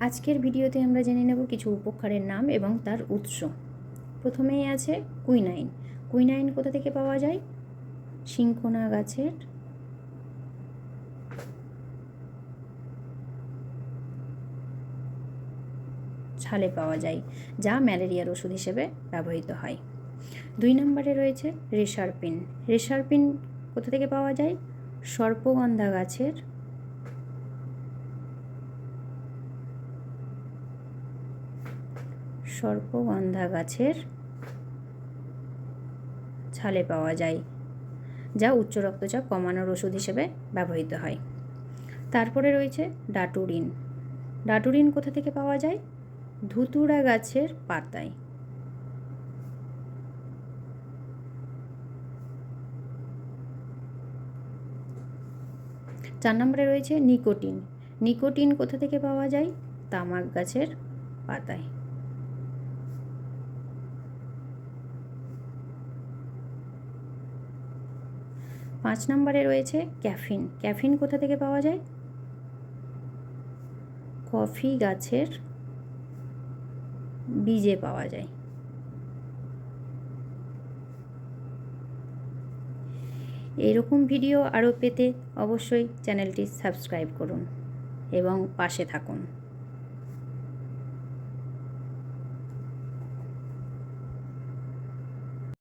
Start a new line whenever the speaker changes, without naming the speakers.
আজকের ভিডিওতে আমরা জেনে নেব কিছু উপকারের নাম এবং তার উৎস। প্রথমেই আছে কুইনাইন। কুইনাইন কোথা থেকে পাওয়া যায়? সিনকোনা গাছের ছালে পাওয়া যায়, যা ম্যালেরিয়ার ওষুধ হিসেবে ব্যবহৃত হয়। 2 নম্বরে রয়েছে রেসারপিন। রেসারপিন কোথা থেকে পাওয়া যায়? সর্পগন্ধা গাছের ছালে পাওয়া যায়, যা উচ্চ রক্তচাপ কমানোর ওষুধ হিসেবে ব্যবহৃত হয়। তারপরে রয়েছে ডাটুরিন। ডাটুরিন কোথা থেকে পাওয়া যায়? ধুতুরা গাছের পাতায়। 4 নম্বরে রয়েছে নিকোটিন। নিকোটিন কোথা থেকে পাওয়া যায়? তামাক গাছের পাতায়। 5 নম্বরে রয়েছে ক্যাফিন। ক্যাফিন কোথা থেকে পাওয়া যায়? কফি গাছের বীজে পাওয়া যায়। এরকম ভিডিও আরও পেতে অবশ্যই চ্যানেলটি সাবস্ক্রাইব করুন এবং পাশে থাকুন।